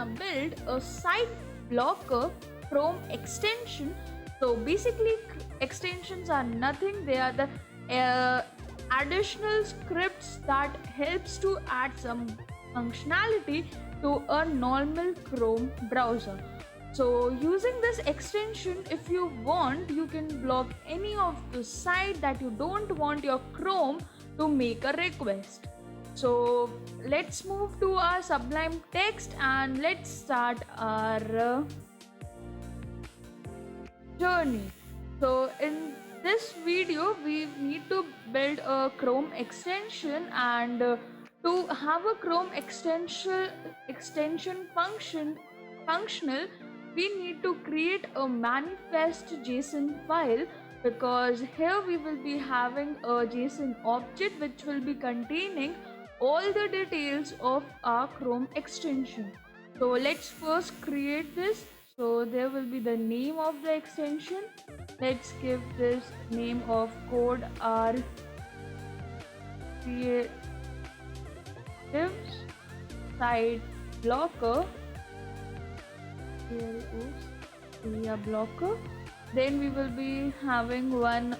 gonna build a site blocker Chrome extension. So basically extensions are nothing, they are the additional scripts that helps to add some functionality to a normal Chrome browser. So using this extension, if you want, you can block any of the site that you don't want your Chrome to make a request. So let's move to our Sublime Text and let's start our journey. So in this video we need to build a Chrome extension, and to have a Chrome extension functional, we need to create a manifest JSON file, because here we will be having a JSON object which will be containing all the details of our Chrome extension. So let's first create this. So there will be the name of the extension. Let's give this name of code our creative site blocker, blocker. Then we will be having one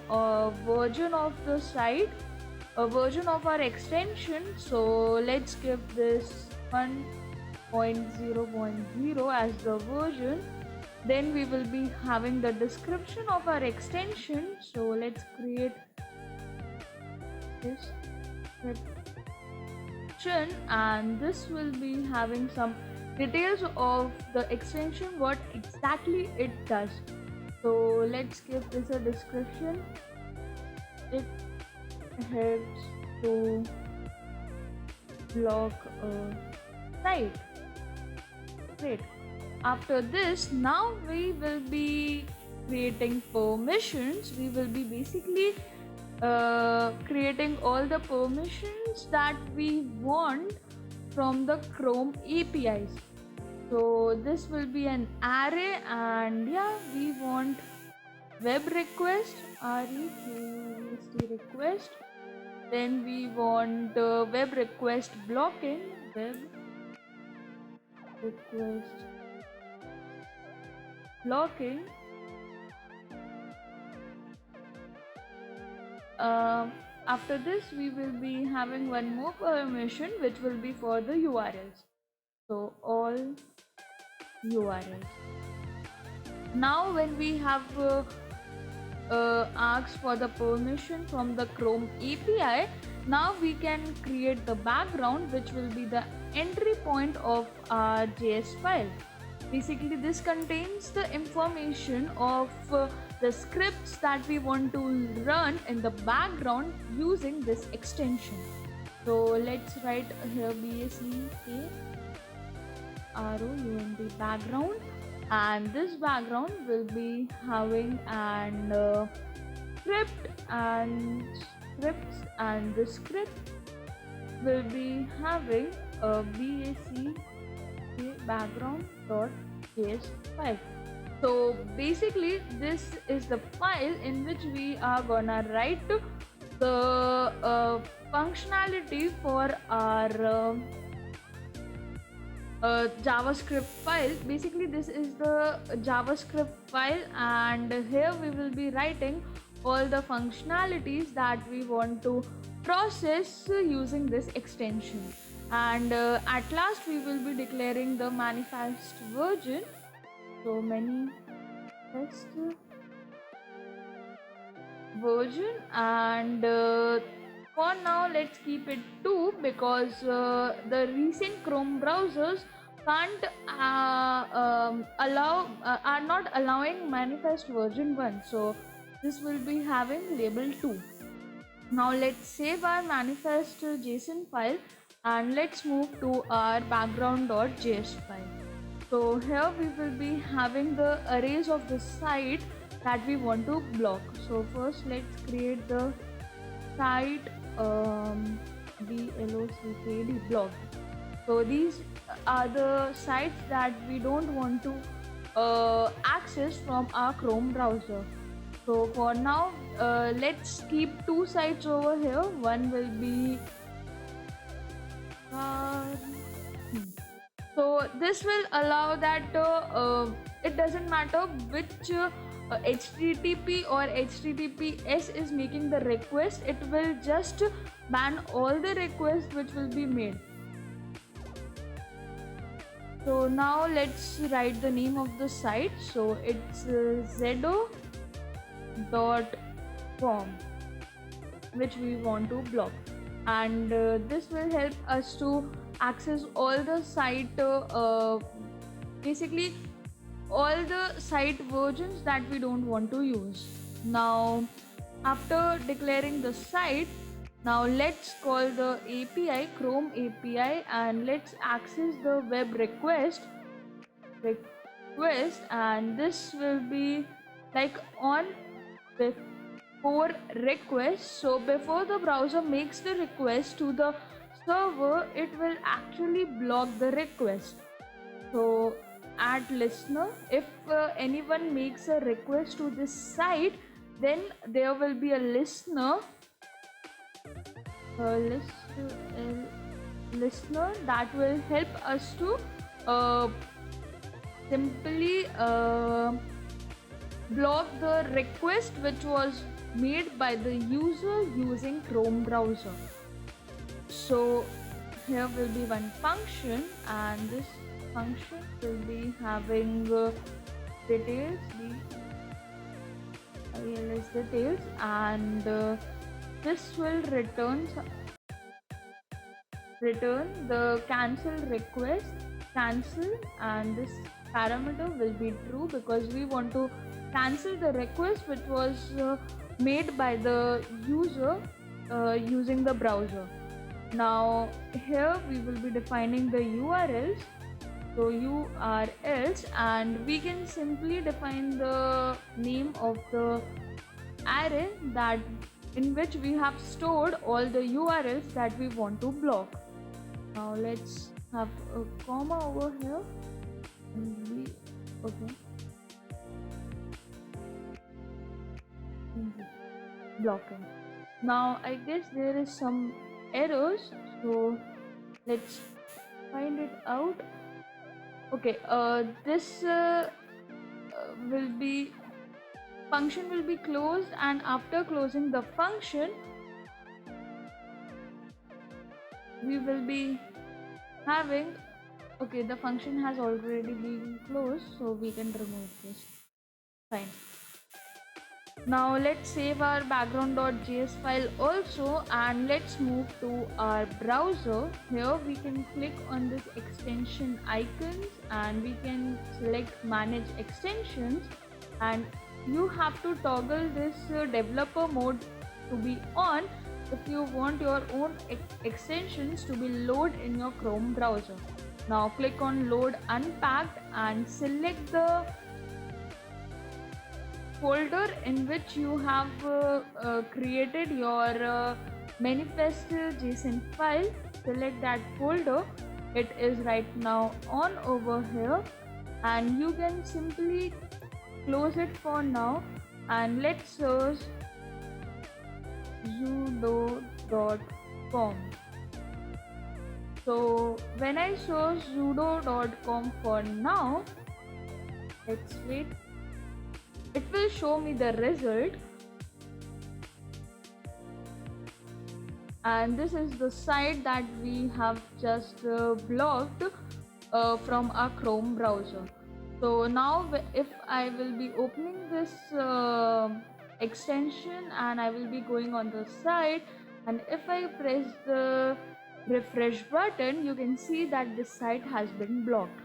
version of the site, a version of our extension. So let's give this 1.0.0 as the version. Then we will be having the description of our extension. So let's create this description, and this will be having some details of the extension, what exactly it does. So let's give this a description. It helps to block a site. Great. After this, now we will be creating permissions. We will be basically creating all the permissions that we want from the Chrome APIs. So this will be an array, and yeah, we want web request, REQUEST request. Then we want web request blocking, web request blocking. After this, we will be having one more permission, which will be for the URLs. So all URLs. Now when we have asked for the permission from the Chrome API, now we can create the background, which will be the entry point of our JS file. Basically this contains the information of the scripts that we want to run in the background using this extension. So let's write here BACK background, and this background will be having an script, and scripts, and the script will be having a background.js file. So basically this is the file in which we are gonna write the functionality for our JavaScript file. Basically this is the JavaScript file, and here we will be writing all the functionalities that we want to process using this extension. And at last we will be declaring the manifest version. So manifest version, and for now let's keep it 2, because the recent Chrome browsers can't are not allowing manifest version 1, so this will be having label 2. Now let's save our manifest JSON file, and let's move to our background.js file. So here we will be having the arrays of the site that we want to block. So first let's create the site blockd block. So these are the sites that we don't want to access from our Chrome browser. So for now let's keep 2 sites over here. One will be So this will allow that it doesn't matter which HTTP or HTTPS is making the request, it will just ban all the requests which will be made. So now let's write the name of the site. So it's zedo.com, which we want to block, and this will help us to access all the site basically all the site versions that we don't want to use. Now after declaring the site, now let's call the API, Chrome API, and let's access the web request, and this will be like on before request. So before the browser makes the request to the server, it will actually block the request. So at listener, if anyone makes a request to this site, then there will be a listener listener that will help us to simply block the request which was made by the user using Chrome browser. So here will be one function, and this function will be having details, details, and this will return the cancel request, and this parameter will be true because we want to cancel the request which was made by the user using the browser. Now here we will be defining the URLs. So URLs, and we can simply define the name of the array that in which we have stored all the URLs that we want to block. Now let's have a comma over here. Okay. Blocking. Now I guess there is some errors, so let's find it out. Okay, this will be function will be closed, and after closing the function, we will be having, okay, the function has already been closed, so we can remove this. Fine. Now let's save our background.js file also, and let's move to our browser. Here we can click on this extension icons, and we can select manage extensions, and you have to toggle this developer mode to be on if you want your own extensions to be loaded in your Chrome browser. Now click on load unpacked and select the folder in which you have created your manifest JSON file. Select that folder. It is right now on over here, and you can simply close it for now, and let's search zudo.com. So when I search zudo.com for now, let's wait. It will show me the result, and this is the site that we have just blocked from our Chrome browser. So now if I will be opening this extension, and I will be going on the site, and if I press the refresh button, you can see that this site has been blocked.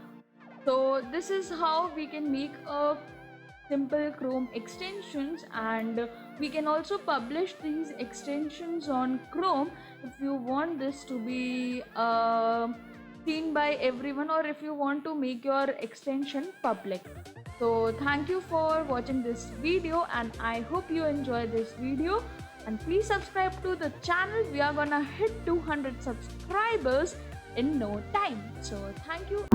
So this is how we can make a simple Chrome extensions, and we can also publish these extensions on Chrome if you want this to be seen by everyone, or if you want to make your extension public. So thank you for watching this video, and I hope you enjoy this video, and please subscribe to the channel. We are gonna hit 200 subscribers in no time. So thank you.